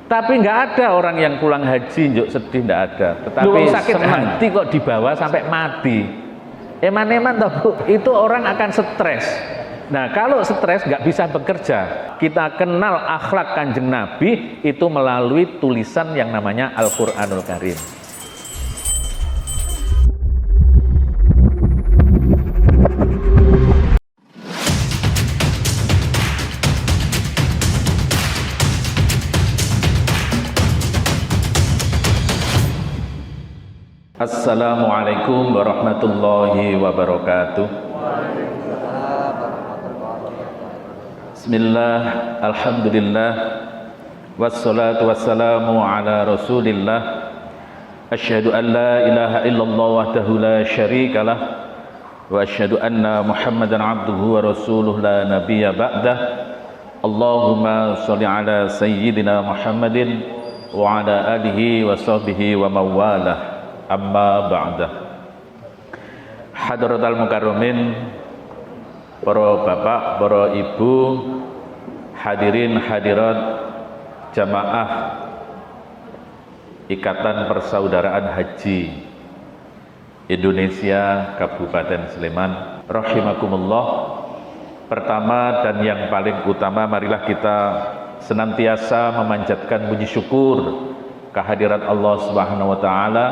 Tapi nggak ada orang yang pulang haji njuk sedih, nggak ada. Tetapi sakit hati kok dibawa sampai mati. Eman-eman toh Bu, itu orang akan stres. Nah kalau stres nggak bisa bekerja. Kita kenal akhlak Kanjeng Nabi itu melalui tulisan yang namanya Al-Qur'anul Karim. Assalamualaikum warahmatullahi wabarakatuh. Bismillah, alhamdulillah, wassalatu wassalamu ala rasulillah. Asyhadu an la ilaha illallah wahdahu la syarikalah, wa asyhadu anna muhammadan abduhu wa rasuluh la nabiyya ba'dah. Allahumma sholli ala sayyidina Muhammadin wa ala alihi wa sahbihi wa mawalah. Amma ba'dah. Hadratal mukarramin, para bapak, para ibu, hadirin hadirat jamaah Ikatan Persaudaraan Haji Indonesia Kabupaten Sleman, rahimakumullah. Pertama dan yang paling utama, marilah kita senantiasa memanjatkan puji syukur kehadirat Allah Subhanahu wa taala.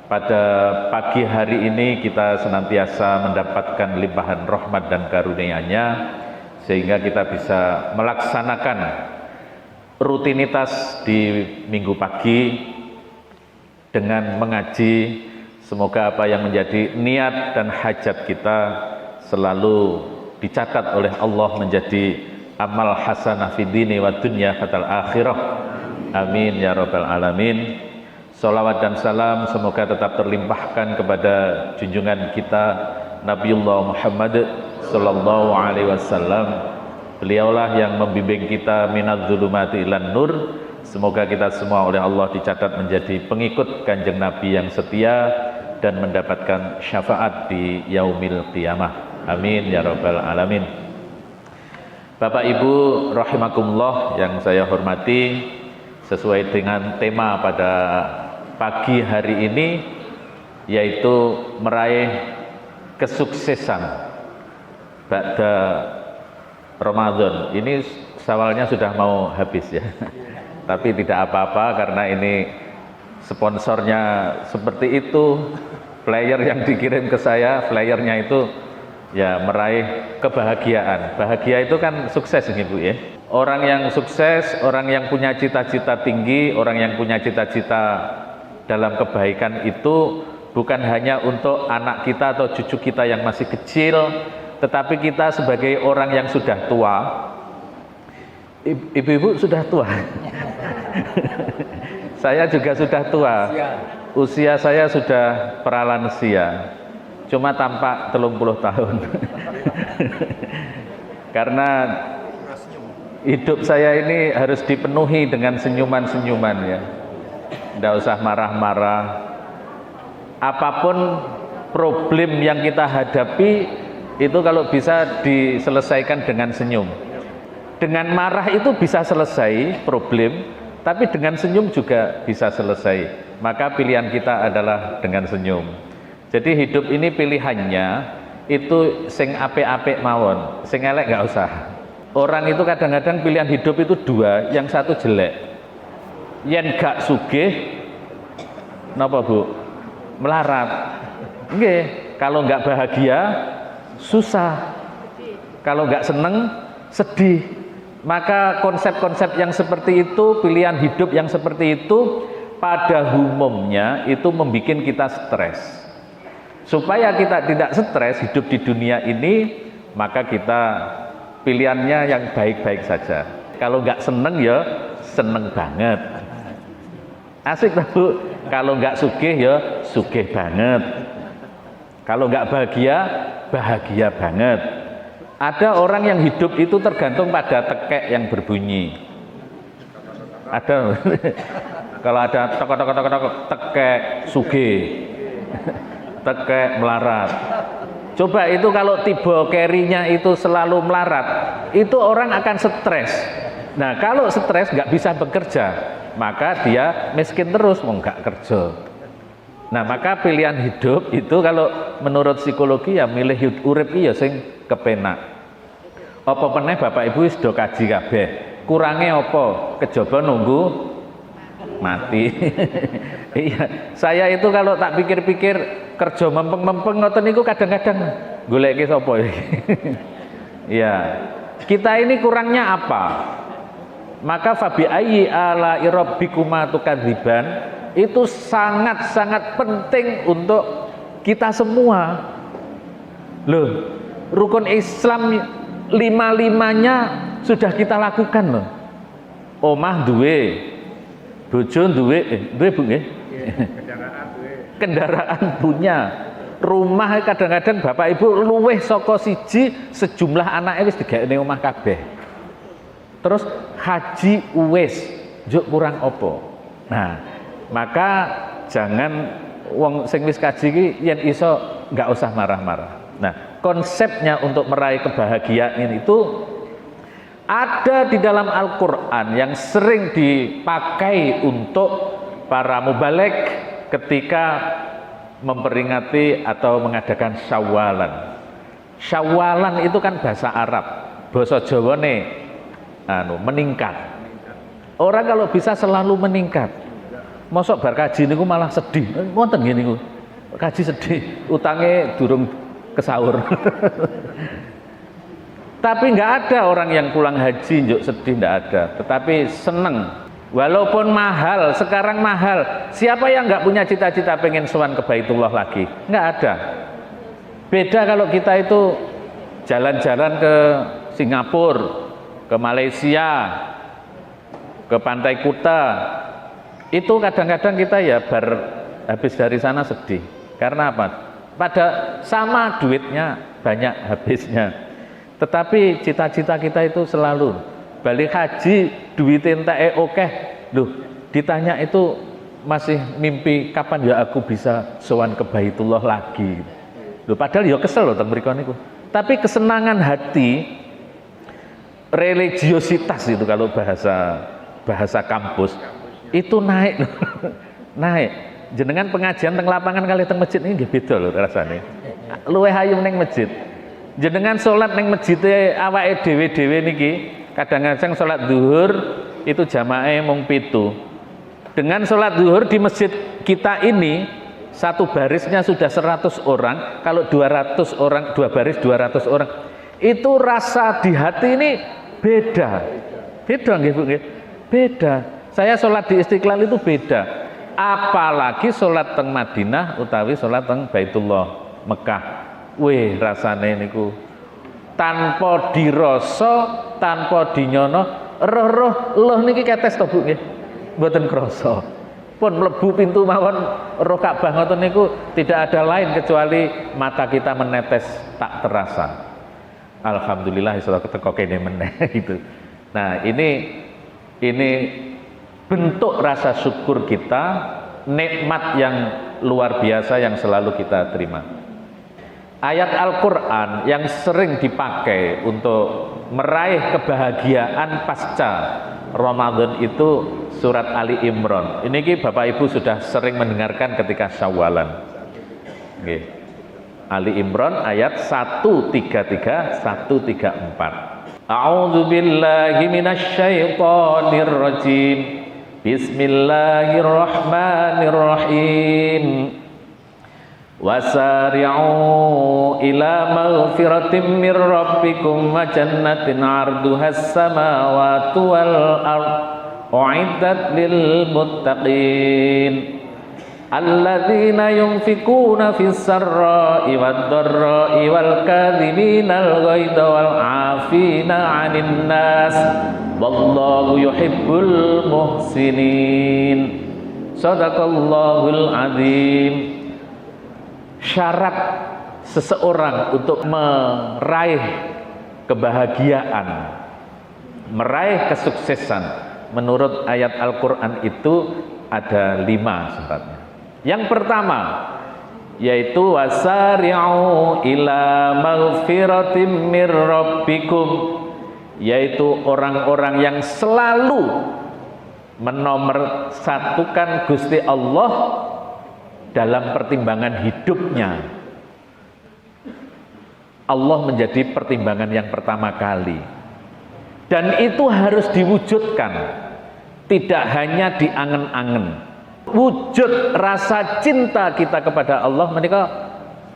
Pada pagi hari ini kita senantiasa mendapatkan limpahan rahmat dan karunia-Nya sehingga kita bisa melaksanakan rutinitas di minggu pagi dengan mengaji. Semoga apa yang menjadi niat dan hajat kita selalu dicatat oleh Allah menjadi amal hasanah fid dini wa dunya fatal akhirah. Amin ya rabbal alamin. Salawat dan salam semoga tetap terlimpahkan kepada junjungan kita Nabiullah Muhammad sallallahu alaihi wasallam. Beliaulah yang membimbing kita minadz zulumati ilan nur. Semoga kita semua oleh Allah dicatat menjadi pengikut Kanjeng Nabi yang setia dan mendapatkan syafaat di yaumil qiyamah. Amin ya rabbal alamin. Bapak Ibu rahimakumullah yang saya hormati, sesuai dengan tema pada pagi hari ini, yaitu meraih kesuksesan ba'da Ramadan. Ini Syawalnya sudah mau habis ya, tapi tidak apa-apa karena ini sponsornya seperti itu. Flyer yang dikirim ke saya, flyernya itu ya meraih kebahagiaan. Bahagia itu kan sukses ini Bu ya. Orang yang sukses, orang yang punya cita-cita tinggi, orang yang punya cita-cita dalam kebaikan itu bukan hanya untuk anak kita atau cucu kita yang masih kecil, tetapi kita sebagai orang yang sudah tua. Ibu-ibu sudah tua. Saya juga sudah tua. Usia saya sudah pralansia. Cuma tampak 30 tahun. Karena hidup saya ini harus dipenuhi dengan senyuman-senyuman ya. Tidak usah marah-marah. Apapun problem yang kita hadapi itu kalau bisa diselesaikan dengan senyum. Dengan marah itu bisa selesai problem, tapi dengan senyum juga bisa selesai. Maka pilihan kita adalah dengan senyum. Jadi hidup ini pilihannya itu sing apik-apik mawon, sing elek nggak usah. Orang itu kadang-kadang pilihan hidup itu dua, yang satu jelek. Yen gak sugih napa Bu? Melarat. Nggih, kalau nggak bahagia susah. Kalau nggak seneng sedih. Maka konsep-konsep yang seperti itu, pilihan hidup yang seperti itu pada umumnya itu membuat kita stres. Supaya kita tidak stres hidup di dunia ini, maka kita pilihannya yang baik-baik saja. Kalau nggak seneng ya seneng banget. Asik Bu. Kalau nggak sugih ya sugih banget. Kalau nggak bahagia, bahagia banget. Ada orang yang hidup itu tergantung pada tekek yang berbunyi. Ada. Kalau ada tok tekek sugih. Tekek melarat. Coba itu kalau tiba kerinya itu selalu melarat, itu orang akan stres. Nah kalau stres nggak bisa bekerja, maka dia miskin terus, mau nggak kerja. Nah maka pilihan hidup itu kalau menurut psikologi ya milih urip ya sing kepenak. Apa meneh Bapak Ibu wis do kaji kabeh. Kurangnya apa? Kejaba nunggu mati. Iya, saya itu kalau tak pikir-pikir kerja mempeng-mempeng ngoten niku kadang-kadang goleki sapa iki. Iya. Kita ini kurangnya apa? Maka fabi ayyi ala rabbikuma tukadziban itu sangat-sangat penting untuk kita semua. Loh, rukun Islam 5-5-nya sudah kita lakukan loh. Omah duwe, bojo duwe, duwe Bu nggih? Kendaraan punya. Rumah kadang-kadang Bapak Ibu luweh saka siji sejumlah anake wis digawene omah kabeh. Terus haji wis, njuk kurang apa? Nah, maka jangan wong sing wis kaji iki yen iso enggak usah marah-marah. Nah, konsepnya untuk meraih kebahagiaan itu ada di dalam Al-Qur'an yang sering dipakai untuk para mubalek ketika memperingati atau mengadakan Syawalan. Syawalan itu kan bahasa Arab, basa Jawane meningkat. Orang kalau bisa selalu meningkat. Mosok bar kaji niku malah sedih. Wonten nggih niku. Kaji sedih, utange durung kesaur. Tapi nggak ada orang yang pulang haji njuk sedih, nggak ada. Tetapi seneng. Walaupun mahal, sekarang mahal. Siapa yang nggak punya cita-cita pengen sowan ke Baitullah lagi? Nggak ada. Beda kalau kita itu jalan-jalan ke Singapura, ke Malaysia, ke Pantai Kuta. Itu kadang-kadang kita ya habis dari sana sedih. Karena apa? Pada sama duitnya banyak habisnya. Tetapi cita-cita kita itu selalu balik haji duit enteke akeh. Loh, ditanya itu masih mimpi kapan ya aku bisa sowan ke Baitullah lagi. Loh, padahal ya kesel loh teng mriku niku. Tapi kesenangan hati, religiositas itu kalau bahasa kampus itu naik loh. Naik. Jenengan pengajian teng lapangan kali teng masjid ini nggih beda lho rasane. Luwih ayu ning masjid. Jenengan salat ning masjide awake dhewe-dhewe niki kadang-kadang salat zuhur itu jamaah mung 7. Dengan salat zuhur di masjid kita ini satu barisnya sudah 100 orang, kalau 200 orang, dua baris 200 orang. Itu rasa di hati ini beda. Beda nggih Bu nggih? Beda. Saya sholat di Istiqlal itu beda. Apalagi sholat teng Madinah utawi sholat teng Baitullah Mekah. Wih rasane niku tanpa dirasa, tanpa dinyono, roh loh niki ketes to Bu nggih. Mboten krasa. Pun mlebu pintu mawon roh Ka'bah ngoten niku tidak ada lain kecuali mata kita menetes tak terasa. Alhamdulillah iso keteko kene meneh gitu. Nah, ini bentuk rasa syukur kita, nikmat yang luar biasa yang selalu kita terima. Ayat Al-Qur'an yang sering dipakai untuk meraih kebahagiaan pasca Ramadan itu surat Ali Imran. Ini Bapak Ibu sudah sering mendengarkan ketika Syawalan. Oke. Ali Imran ayat 133 134. A'udzu billahi minasy syaithanir rajim. Bismillahirrahmanirrahim. Wasari'u ila maghfiratin mir rabbikum wa jannatin 'arduhas samawati wal ardh u'iddat lil muttaqin. Alladzina yunfikuna fis sarra'i wad dharra'i wal kadhiminal ghaidha wal 'afina 'anil nas wallahu yuhibbul muhsinin. Shadaqallahul azim. Syarat seseorang untuk meraih kebahagiaan, meraih kesuksesan menurut ayat Al-Qur'an itu ada 5 syaratnya. Yang pertama yaitu wasari'u ila maghfiratin mir rabbikum, yaitu orang-orang yang selalu menomorsatukan Gusti Allah dalam pertimbangan hidupnya. Allah menjadi pertimbangan yang pertama kali, dan itu harus diwujudkan, tidak hanya diangen-angen. Wujud rasa cinta kita kepada Allah menika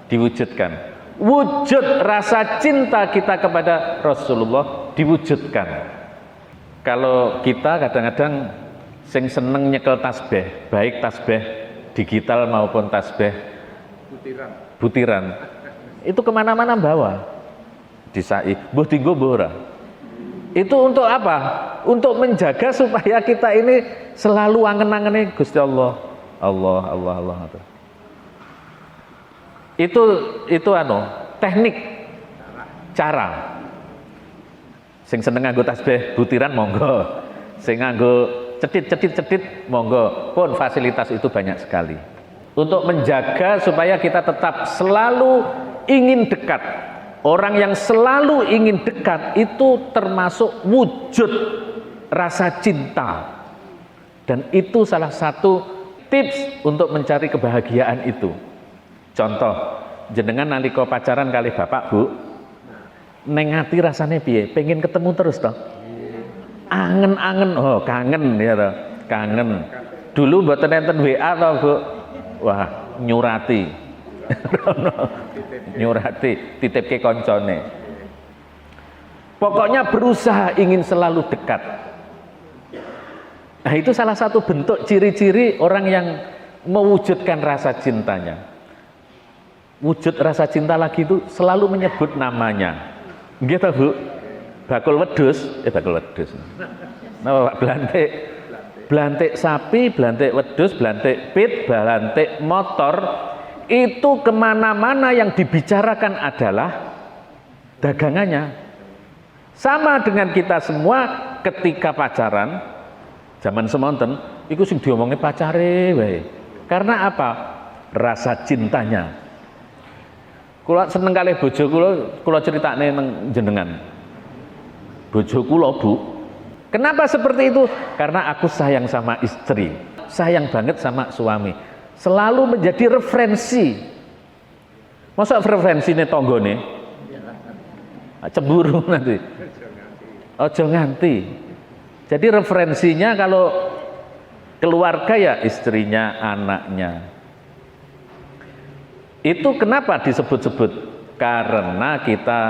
diwujudkan, wujud rasa cinta kita kepada Rasulullah diwujudkan. Kalau kita kadang-kadang sing seneng nyekel tasbih, baik tasbih digital maupun tasbih butiran, itu kemana-mana bawa disai, mbuh tinggo mbuh ora. Itu untuk apa? Untuk menjaga supaya kita ini selalu angen-angene Gusti Allah, Allah, Allah, Allah. Itu teknik, cara. Sing seneng nganggo tasbih butiran monggo, sing nganggo cedit monggo. Pun fasilitas itu banyak sekali. Untuk menjaga supaya kita tetap selalu ingin dekat. Orang yang selalu ingin dekat itu termasuk wujud rasa cinta, dan itu salah satu tips untuk mencari kebahagiaan itu. Contoh, jenengan nalika pacaran kali bapak bu, neng ati rasane piye? Pengen ketemu terus toh? Angen-angen, oh kangen ya toh, kangen. Dulu mboten enten WA toh bu, wah nyurati. Nyurati, titipke koncone. Pokoknya berusaha ingin selalu dekat. Nah, itu salah satu bentuk ciri-ciri orang yang mewujudkan rasa cintanya. Wujud rasa cinta lagi itu selalu menyebut namanya. Gitu bu, bakul wedhus, bakul wedhus. Nah, belantik, belantik sapi, belantik wedhus, belantik pit, belantik motor. Itu kemana-mana yang dibicarakan adalah dagangannya. Sama dengan kita semua ketika pacaran zaman semonten iku sing diomongnya pacare wae. Karena apa? Rasa cintanya. Kula seneng kalih bojo kula critakne nang jenengan. Bojo kula Bu. Kenapa seperti itu? Karena aku sayang sama istri, sayang banget sama suami. Selalu menjadi referensi. Masa referensi ini tonggone? Cemburu nanti. Ojo nganti. Jadi referensinya kalau keluarga ya istrinya, anaknya. Itu kenapa disebut-sebut? Karena kita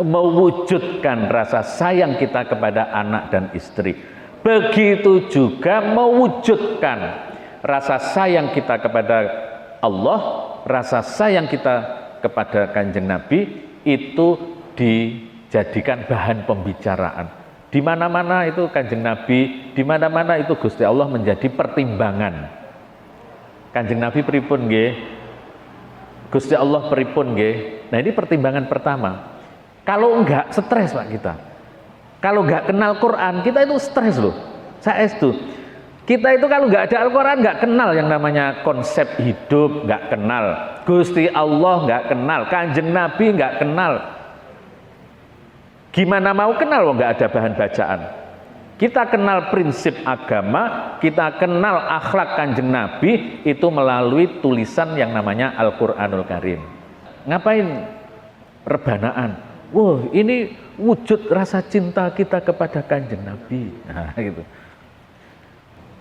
mewujudkan rasa sayang kita kepada anak dan istri. Begitu juga mewujudkan rasa sayang kita kepada Allah, rasa sayang kita kepada Kanjeng Nabi itu dijadikan bahan pembicaraan. Di mana-mana itu Kanjeng Nabi, di mana-mana itu Gusti Allah menjadi pertimbangan. Kanjeng Nabi pripun nggih? Gusti Allah pripun nggih? Nah, ini pertimbangan pertama. Kalau enggak stres Pak kita. Kalau enggak kenal Quran, kita itu stres loh. Saestu. Kita itu kalau nggak ada Al-Quran nggak kenal yang namanya konsep hidup, nggak kenal Gusti Allah, nggak kenal Kanjeng Nabi, nggak kenal. Gimana mau kenal kalau nggak ada bahan bacaan? Kita kenal prinsip agama, kita kenal akhlak Kanjeng Nabi itu melalui tulisan yang namanya Al-Quranul Karim. Ngapain rebanaan? Wah, ini wujud rasa cinta kita kepada Kanjeng Nabi. Nah, gitu.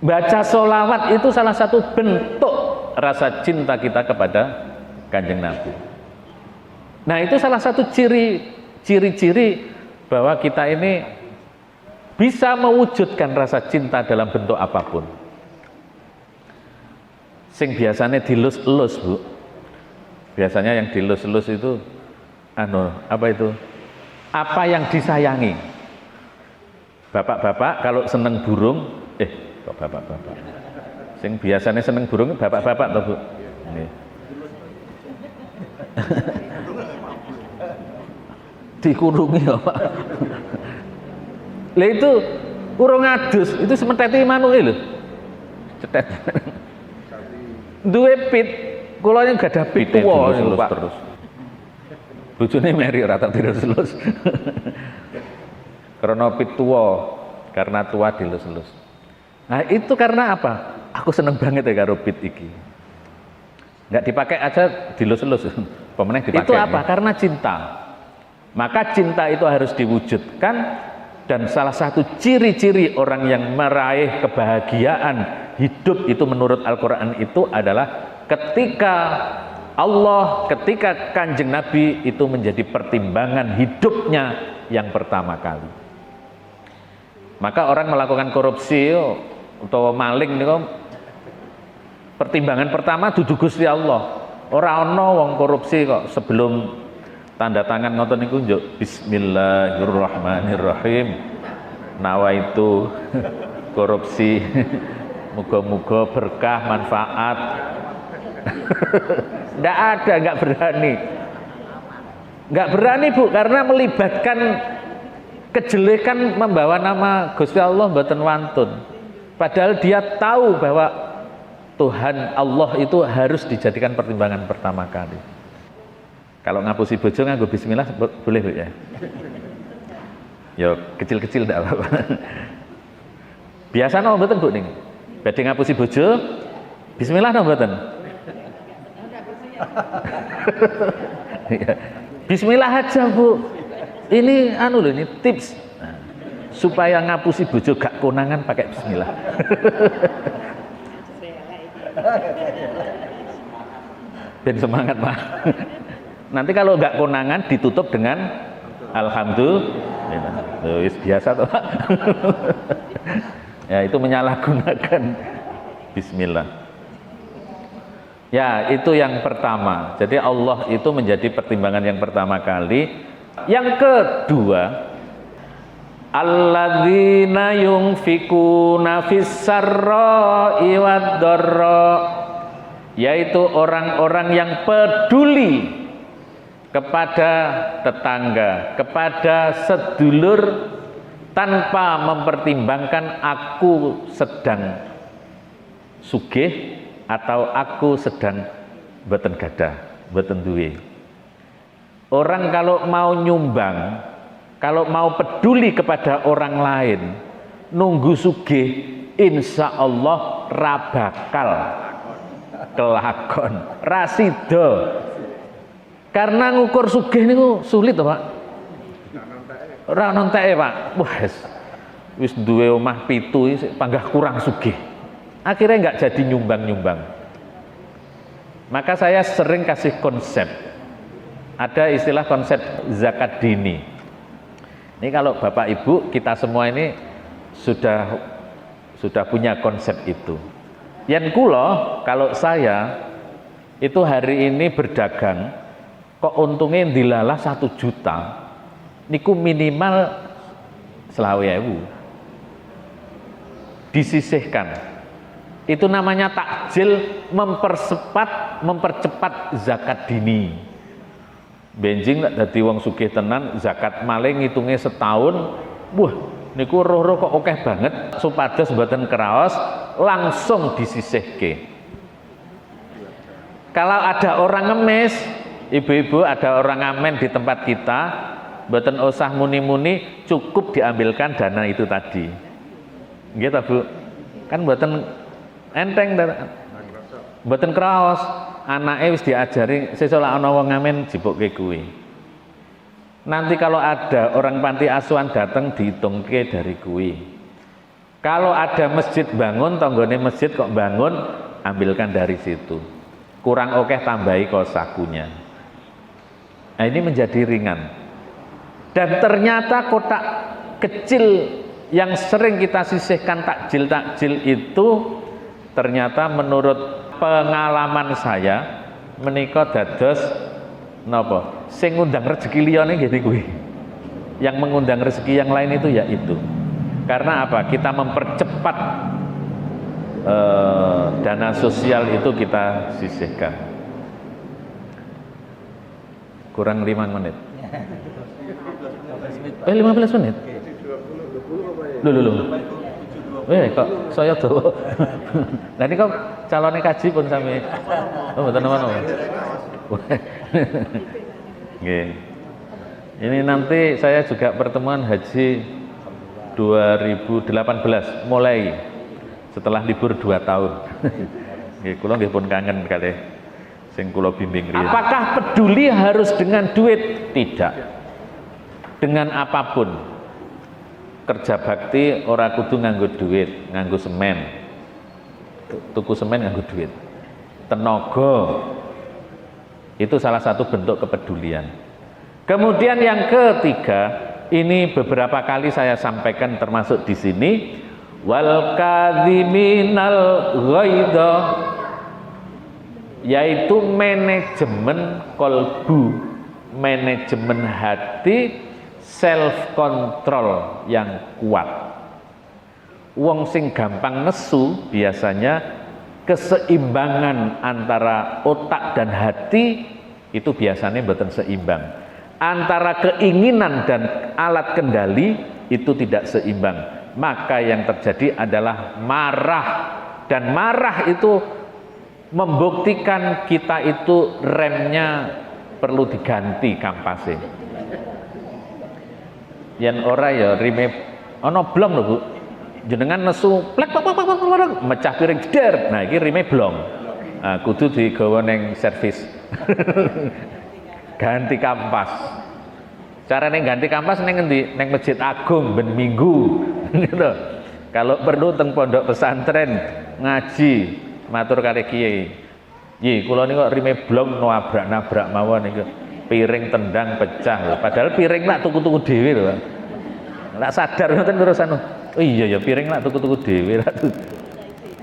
Baca sholawat itu salah satu bentuk rasa cinta kita kepada Kanjeng Nabi. Nah, itu salah satu ciri-ciri bahwa kita ini bisa mewujudkan rasa cinta dalam bentuk apapun. Sing biasanya dilus-elus Bu. Biasanya yang dilus-elus itu apa itu? Apa yang disayangi. Bapak-bapak kalau seneng burung, kok bapak-bapak. Sing biasanya seneng burung bapak-bapak toh Bu. Nggih. Dikurungi ya Pak. Lah itu urung adus, itu sementeti manuke lho. Cetet. Duwe pit, kula yang gadah pit tuwa Pak. Terus. Bojone meri ora tak terus. Krana pituwa, karena tua dilus-lus. Nah itu karena apa? Aku seneng banget ya karo pit iki. Nggak dipakai aja dilus-lus, pemenang dipakai. Itu apa? Karena cinta. Maka cinta itu harus diwujudkan, dan salah satu ciri-ciri orang yang meraih kebahagiaan hidup itu menurut Al-Quran itu adalah ketika Allah, ketika Kanjeng Nabi itu menjadi pertimbangan hidupnya yang pertama kali. Maka orang melakukan korupsi atau maling niku pertimbangan pertama dudu Gusti Allah. Ora ana wong korupsi kok sebelum tanda tangan ngoten niku njuk bismillahirrahmanirrahim. Nawaitu korupsi muga-muga berkah manfaat. Nggak ada, nggak berani. Nggak berani Bu, karena melibatkan kejelekan membawa nama Gusti Allah mboten wantun. Padahal dia tahu bahwa Tuhan Allah itu harus dijadikan pertimbangan pertama kali. Kalau ngapusi bojo nganggo bismillah boleh Bu ya? Ya kecil-kecil ndak apa-apa. Biasa no mboten Bu ning. Badhe ngapusi bojo bismillah no mboten? Bismillah aja Bu. Ini anu loh, ini tips supaya ngapusi bojo gak konangan pakai bismillah. Ben semangat Pak. Nanti kalau gak konangan ditutup dengan alhamdulillah. Wis biasa toh Pak. Ya itu menyalahgunakan bismillah. Ya itu yang pertama. Jadi Allah itu menjadi pertimbangan yang pertama kali. Yang kedua, alladzina yunfikuna fis-sarra'i wad-dharra, yaitu orang-orang yang peduli kepada tetangga, kepada sedulur tanpa mempertimbangkan aku sedang sugih atau aku sedang boten gadah, boten duwe. Orang kalau mau nyumbang, kalau mau peduli kepada orang lain, nunggu sugih, insya Allah rabakal kelakon, rasido. Karena ngukur sugih niku sulit Pak. Ora nonteke Pak. Wah, wis duwe omah 7 panggah kurang sugih. Akhirnya nggak jadi nyumbang-nyumbang. Maka saya sering kasih konsep. Ada istilah konsep zakat dini. Ini kalau Bapak Ibu kita semua ini sudah punya konsep itu. Yen kula kalau saya itu hari ini berdagang kok untungnya dilalah 1 juta, niku minimal 20.000 disisihkan. Itu namanya takjil, mempercepat zakat dini. Benjing tak dadi wong sugih tenan, zakat maling ngitungnya setahun, wah niku roh-roh kok akeh banget, supados mboten kraos langsung disisihke. Kalau ada orang ngemis, ibu-ibu ada orang ngamen di tempat kita, mboten usah muni-muni, cukup diambilkan dana itu tadi. Nggih ta Bu? Kan mboten enteng, mboten kraos. Anake wis diajari sesuk lek ana wong ngamen jibukke kuwi. Nanti kalau ada orang panti asuhan datang dihitungke dari kuwi. Kalau ada masjid bangun, tanggane masjid kok bangun, ambilkan dari situ. Kurang okeh tambahi kos sakunya. Nah, ini menjadi ringan. Dan ternyata kotak kecil yang sering kita sisihkan takjil-takjil itu ternyata menurut pengalaman saya menika dados napa sing ngundang rezeki liyane nggih kuwi. Yang mengundang rezeki yang lain itu ya itu. Karena apa? Kita mempercepat dana sosial itu kita sisihkan. Kurang 5 menit. 15 menit. Loh. Kok saya tuh. Nah ini kok calonnya kaji pun sami. Oh, mboten ngono. Nggih. Ini nanti saya juga pertemuan haji 2018 mulai setelah libur 2 tahun. Nggih, kula nggih pun kangen kalih sing kula bimbing riyen. Apakah peduli harus dengan duit? Tidak. Dengan apapun. Kerja bakti ora kudu nganggo duit, nganggo semen. Tuku semen nganggo duit. Tenaga. Itu salah satu bentuk kepedulian. Kemudian yang ketiga, ini beberapa kali saya sampaikan termasuk di sini, wal kadhiminal ghaidha, yaitu manajemen kolbu, manajemen hati, self control yang kuat. Wong sing gampang nesu biasanya keseimbangan antara otak dan hati itu biasanya mboten seimbang. Antara keinginan dan alat kendali itu tidak seimbang. Maka yang terjadi adalah marah, dan marah itu membuktikan kita itu remnya perlu diganti kampasnya. Yang ora ya rime ana blong lho Bu. Jenengan nesu plek mecah piring jeder. Nah iki rime blong. Nah, kudu digawa ning servis. Ganti kampas. Carane ganti kampas ning endi? Ning Masjid Agung ben Minggu. Gitu. Kalau perlu teng pondok pesantren ngaji, matur kali kiai. Nggih, kula niku kok rime blong nabrak-nabrak mawon niku. Piring tendang pecah. Padahal piring lak tuku-tuku dhewe lho. Lak sadar ngoten urusan. Oh iya ya piring lak tuku-tuku dhewe lak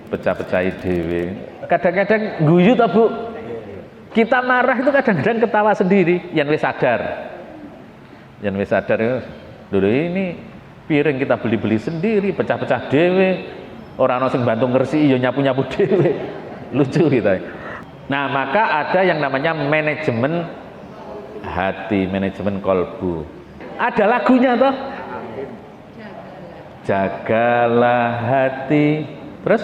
pecah-pecahi dhewe. Kadang-kadang guyu ta Bu. Kita marah itu kadang-kadang ketawa sendiri, yang wis sadar. Yang wis sadar lho ini piring kita beli-beli sendiri, pecah-pecah dhewe. Ora ana sing bantu ngresiki ya nyapu-nyapu dhewe. Lucu kita. Nah, maka ada yang namanya manajemen hati, manajemen kolbu. Ada lagunya toh? Jagalah hati, terus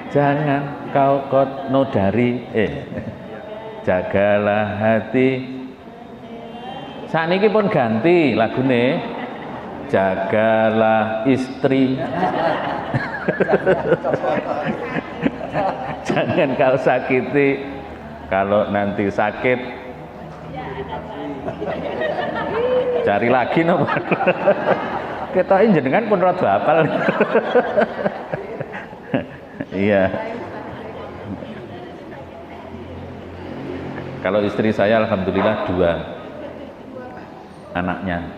jangan kau nodari, jagalah hati. Sakniki pun ganti lagune, jagalah istri. Jangan kau sakiti, kalau nanti sakit cari lagi nomor. Kita jenengan pun rada hafal. Iya. Kalau istri saya alhamdulillah 2 anaknya.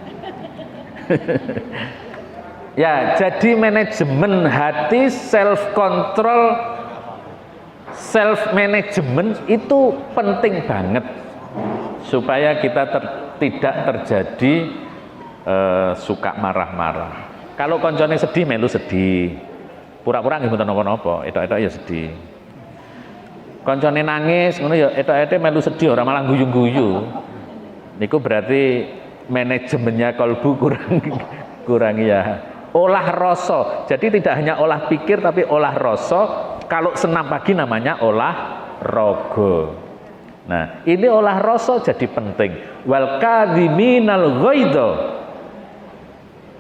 Ya, jadi manajemen hati, self control, self management itu penting banget supaya kita tidak terjadi suka marah-marah. Kalau koncone sedih melu sedih. Pura-pura nggih mboten napa-napa, etok-etok ya sedih. Koncone nangis ngono ya etok-etok melu sedih ora malah guyu-guyu. Niku berarti manajemennya kolbu kurang ya. Olah rasa. Jadi tidak hanya olah pikir tapi olah rasa. Kalau senam pagi namanya olah raga. Nah, ini olah rasa jadi penting. Wal kadhiminal ghaidha.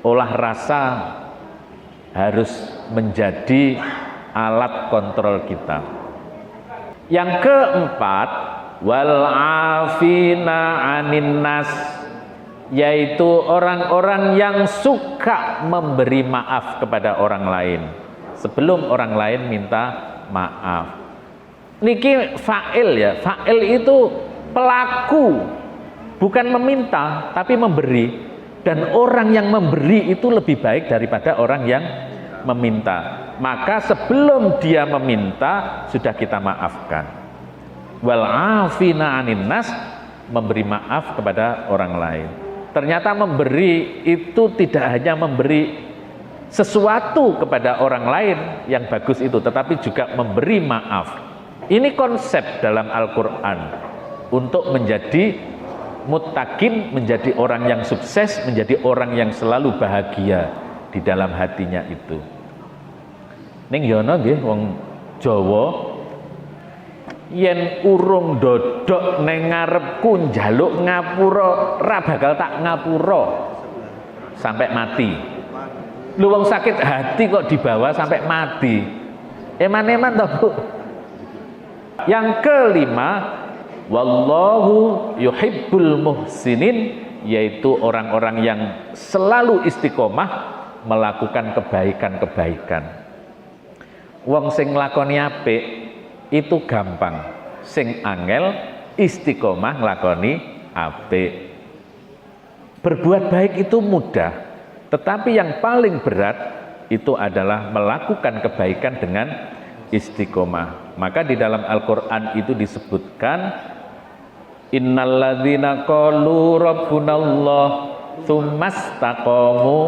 Olah rasa harus menjadi alat kontrol kita. Yang keempat, wal afina anin nas, yaitu orang-orang yang suka memberi maaf kepada orang lain sebelum orang lain minta maaf. Niki fa'il ya, fa'il itu pelaku, bukan meminta tapi memberi. Dan orang yang memberi itu lebih baik daripada orang yang meminta. Maka sebelum dia meminta sudah kita maafkan. Wal afina anin nas, memberi maaf kepada orang lain. Ternyata memberi itu tidak hanya memberi sesuatu kepada orang lain yang bagus itu, tetapi juga memberi maaf. Ini konsep dalam Al-Quran untuk menjadi muttaqin, menjadi orang yang sukses, menjadi orang yang selalu bahagia di dalam hatinya itu. Ning yono nggih wong Jawa, yen urung dodok ning ngarepku njaluk ngapura, ra bakal tak ngapura sampai mati. Lu wong sakit hati kok dibawa sampai mati. Eman-eman toh, Bu. Yang kelima, wallahu yuhibbul muhsinin, yaitu orang-orang yang selalu istiqomah melakukan kebaikan-kebaikan. Wong sing nglakoni apik itu gampang, sing angel istiqomah nglakoni apik. Berbuat baik itu mudah, tetapi yang paling berat itu adalah melakukan kebaikan dengan istiqomah. Maka di dalam Al-Quran itu disebutkan, innalladzina qalu rabbunallah tsumastaqamu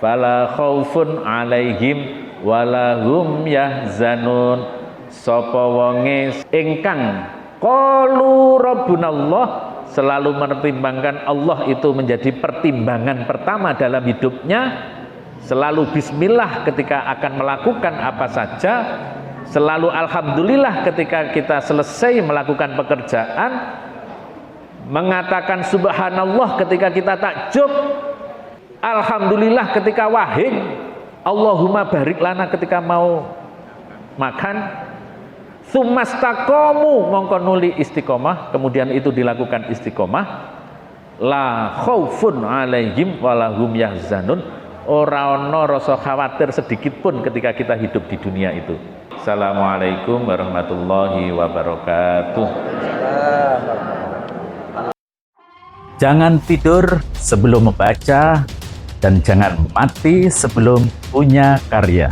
fala khaufun alaihim wala hum yahzanun. Sapa wonge ingkang qalu rabbunallah, selalu mempertimbangkan Allah itu menjadi pertimbangan pertama dalam hidupnya, selalu bismillah ketika akan melakukan apa saja, selalu alhamdulillah ketika kita selesai melakukan pekerjaan, mengatakan subhanallah ketika kita takjub, alhamdulillah ketika wahing, Allahumma barik lana ketika mau makan, tsumastaqamu mongko nuli istiqomah, kemudian itu dilakukan istiqomah, la khaufun alaihim walahum yahzanun, ora ana rasa khawatir sedikit pun ketika kita hidup di dunia itu. Assalamualaikum warahmatullahi wabarakatuh. Jangan tidur sebelum membaca dan jangan mati sebelum punya karya.